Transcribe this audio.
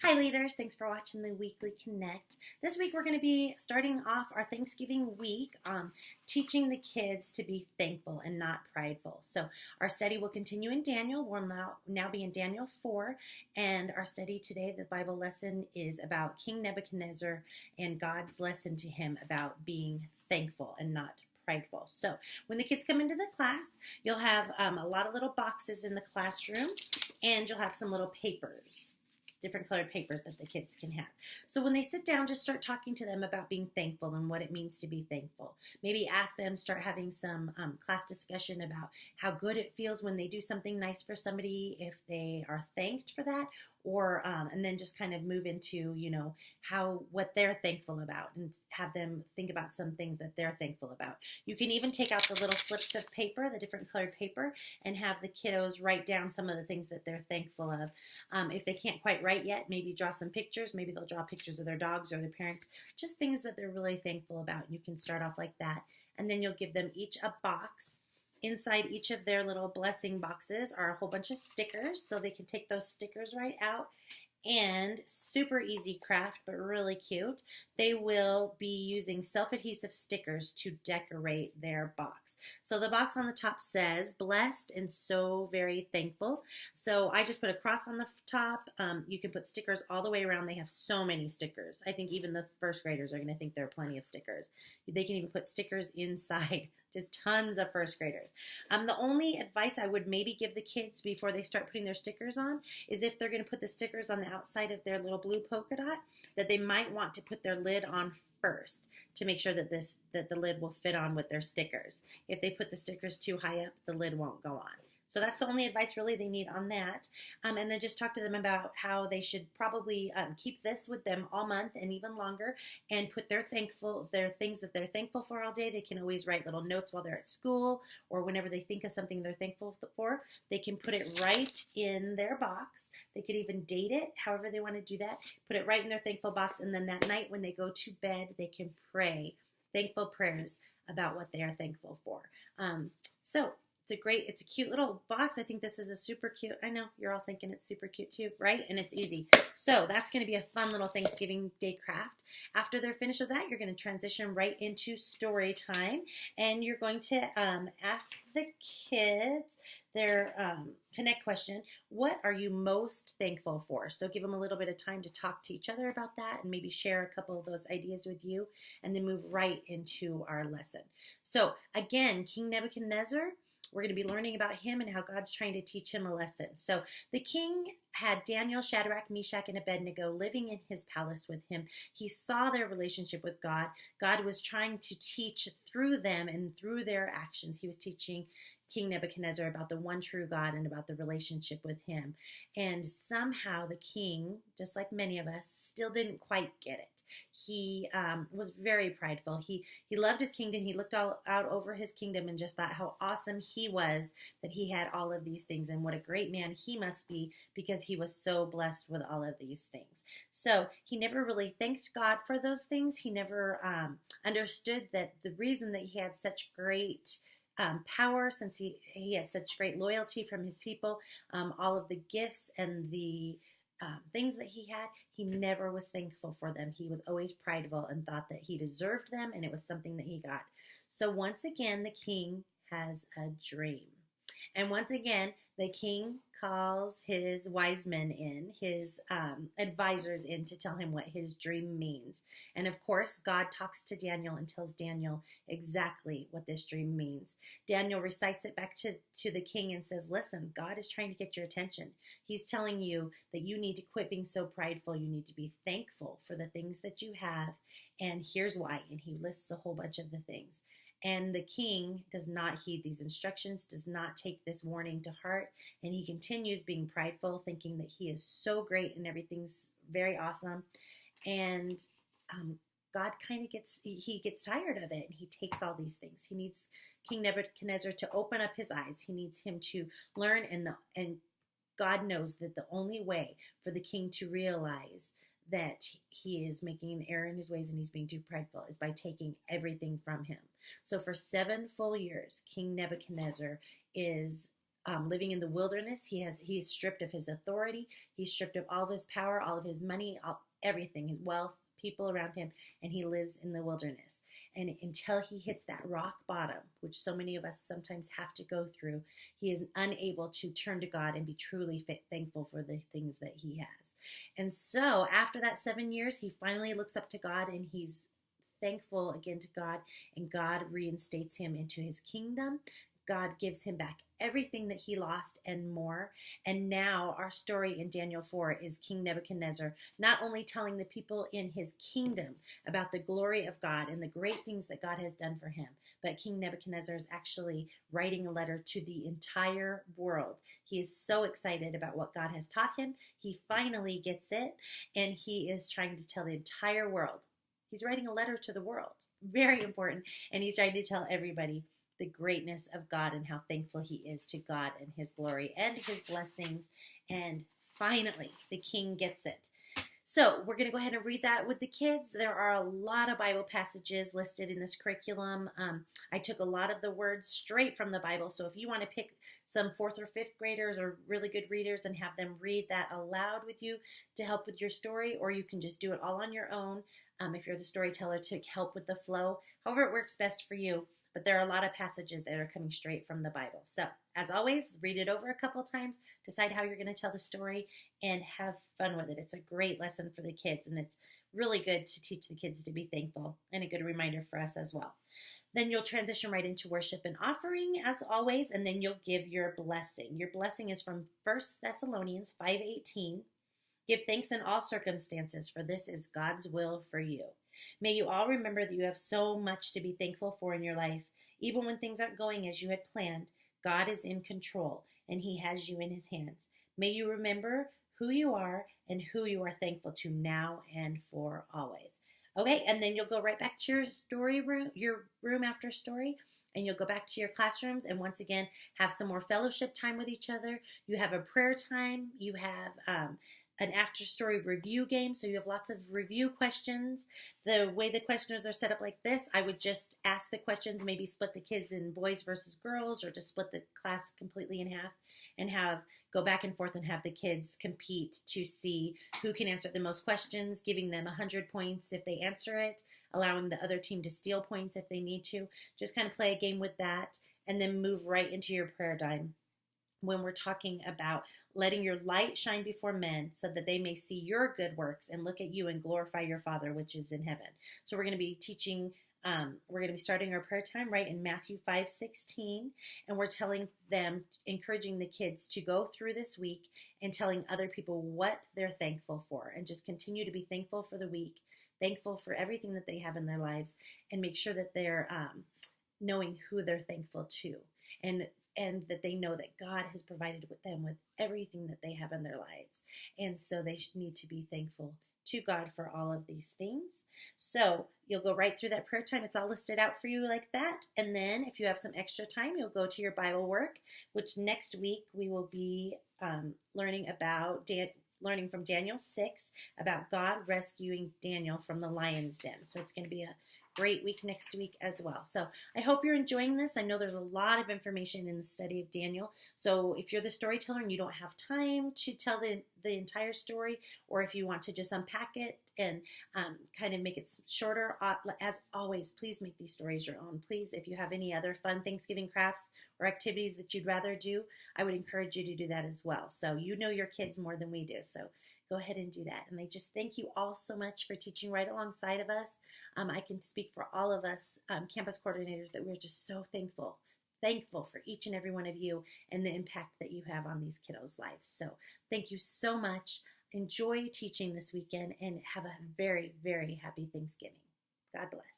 Hi leaders, thanks for watching the Weekly Connect. This week we're going to be starting off our Thanksgiving week teaching the kids to be thankful and not prideful. So our study will continue in Daniel. We'll now be in Daniel 4, and our study today, the Bible lesson, is about King Nebuchadnezzar and God's lesson to him about being thankful and not prideful. So when the kids come into the class, you'll have a lot of little boxes in the classroom, and you'll have some little papers, different colored papers that the kids can have. So when they sit down, just start talking to them about being thankful and what it means to be thankful. Maybe ask them, start having some class discussion about how good it feels when they do something nice for somebody, if they are thanked for that, or and then just kind of move into, what they're thankful about, and have them think about some things that they're thankful about. You can even take out the little slips of paper, the different colored paper, and have the kiddos write down some of the things that they're thankful of. If they can't quite write yet, maybe draw some pictures. Maybe they'll draw pictures of their dogs or their parents, just things that they're really thankful about. You can start off like that, and then you'll give them each a box. Inside each of their little blessing boxes are a whole bunch of stickers, so they can take those stickers right out. And super easy craft, but really cute. They will be using self-adhesive stickers to decorate their box. So the box on the top says, blessed and so very thankful. So I just put a cross on the top. You can put stickers all the way around. They have so many stickers. I think even the first graders are going to think there are plenty of stickers. They can even put stickers inside. Just tons of first graders. The only advice I would maybe give the kids before they start putting their stickers on is if they're going to put the stickers on the outside of their little blue polka dot, that they might want to put their lid on first to make sure that the lid will fit on with their stickers. If they put the stickers too high up, the lid won't go on. So that's the only advice really they need on that. And then just talk to them about how they should probably keep this with them all month and even longer, and put their things that they're thankful for all day. They can always write little notes while they're at school, or whenever they think of something they're thankful for, they can put it right in their box. They could even date it, however they want to do that. Put it right in their thankful box, and then that night when they go to bed, they can pray thankful prayers about what they are thankful for. It's a cute little box. I think this is a super cute, I know you're all thinking it's super cute too, right? And it's easy. So that's going to be a fun little Thanksgiving Day craft. After they're finished with that, you're going to transition right into story time, and you're going to ask the kids their connect question. What are you most thankful for? So give them a little bit of time to talk to each other about that, and maybe share a couple of those ideas with you, and then move right into our lesson. So again, King Nebuchadnezzar, we're going to be learning about him and how God's trying to teach him a lesson. So the king had Daniel, Shadrach, Meshach, and Abednego living in his palace with him. He saw their relationship with God. God was trying to teach through them and through their actions. He was teaching King Nebuchadnezzar about the one true God and about the relationship with him. And somehow the king, just like many of us, still didn't quite get it. He was very prideful. He loved his kingdom. He looked all out over his kingdom and just thought how awesome he was that he had all of these things, and what a great man he must be because he was so blessed with all of these things. So he never really thanked God for those things. He never understood that the reason that he had such great power, since he had such great loyalty from his people, all of the gifts and the things that he had, he never was thankful for them. He was always prideful and thought that he deserved them, and it was something that he got. So once again, the king has a dream. And once again, the king calls his wise men in, his advisors in, to tell him what his dream means. And of course, God talks to Daniel and tells Daniel exactly what this dream means. Daniel recites it back to the king and says, listen, God is trying to get your attention. He's telling you that you need to quit being so prideful. You need to be thankful for the things that you have. And here's why. And he lists a whole bunch of the things. And the king does not heed these instructions, does not take this warning to heart, and he continues being prideful, thinking that he is so great and everything's very awesome. And God kind of gets tired of it, and he takes all these things. He needs King Nebuchadnezzar to open up his eyes. He needs him to learn, and God knows that the only way for the king to realize that he is making an error in his ways and he's being too prideful is by taking everything from him. So for 7 full years, King Nebuchadnezzar is living in the wilderness. He's stripped of his authority. He's stripped of all of his power, all of his money, everything, his wealth, people around him, and he lives in the wilderness. And until he hits that rock bottom, which so many of us sometimes have to go through, he is unable to turn to God and be truly thankful for the things that he has. And so after that 7 years, he finally looks up to God, and he's thankful again to God, and God reinstates him into his kingdom. God gives him back everything that he lost and more. And now our story in Daniel 4 is King Nebuchadnezzar not only telling the people in his kingdom about the glory of God and the great things that God has done for him, but King Nebuchadnezzar is actually writing a letter to the entire world. He is so excited about what God has taught him. He finally gets it, and he is trying to tell the entire world. He's writing a letter to the world. Very important. And he's trying to tell everybody the greatness of God and how thankful he is to God and his glory and his blessings. And finally, the king gets it. So we're going to go ahead and read that with the kids. There are a lot of Bible passages listed in this curriculum. I took a lot of the words straight from the Bible. So if you want to pick some 4th or 5th graders or really good readers and have them read that aloud with you to help with your story, or you can just do it all on your own if you're the storyteller to help with the flow, however it works best for you. But there are a lot of passages that are coming straight from the Bible. So, as always, read it over a couple times, decide how you're going to tell the story, and have fun with it. It's a great lesson for the kids, and it's really good to teach the kids to be thankful, and a good reminder for us as well. Then you'll transition right into worship and offering, as always, and then you'll give your blessing. Your blessing is from 1 Thessalonians 5:18. Give thanks in all circumstances, for this is God's will for you. May you all remember that you have so much to be thankful for in your life. Even when things aren't going as you had planned, God is in control, and he has you in his hands. May you remember who you are and who you are thankful to now and for always. Okay, and then you'll go right back to your story room, your room after story, and you'll go back to your classrooms and once again have some more fellowship time with each other. You have a prayer time. You have an after-story review game, so you have lots of review questions. The way the questions are set up like this, I would just ask the questions, maybe split the kids in boys versus girls, or just split the class completely in half and go back and forth and have the kids compete to see who can answer the most questions, giving them 100 points if they answer it, allowing the other team to steal points if they need to. Just kind of play a game with that, and then move right into your prayer time, when we're talking about letting your light shine before men so that they may see your good works and look at you and glorify your Father which is in heaven. So we're going to be starting our prayer time right in Matthew 5:16, and we're encouraging the kids to go through this week and telling other people what they're thankful for, and just continue to be thankful for the week, thankful for everything that they have in their lives, and make sure that they're knowing who they're thankful to, and that they know that God has provided them with everything that they have in their lives. And so they need to be thankful to God for all of these things. So you'll go right through that prayer time. It's all listed out for you like that. And then if you have some extra time, you'll go to your Bible work, which next week we will be learning from Daniel 6 about God rescuing Daniel from the lion's den. So it's going to be a great week next week as well. So I hope you're enjoying this. I know there's a lot of information in the study of Daniel. So if you're the storyteller and you don't have time to tell the entire story, or if you want to just unpack it and kind of make it shorter, as always, please make these stories your own. Please, if you have any other fun Thanksgiving crafts or activities that you'd rather do, I would encourage you to do that as well. So you know your kids more than we do. So go ahead and do that. And I just thank you all so much for teaching right alongside of us. I can speak for all of us campus coordinators that we're just so thankful for each and every one of you and the impact that you have on these kiddos' lives. So thank you so much. Enjoy teaching this weekend and have a very, very happy Thanksgiving. God bless.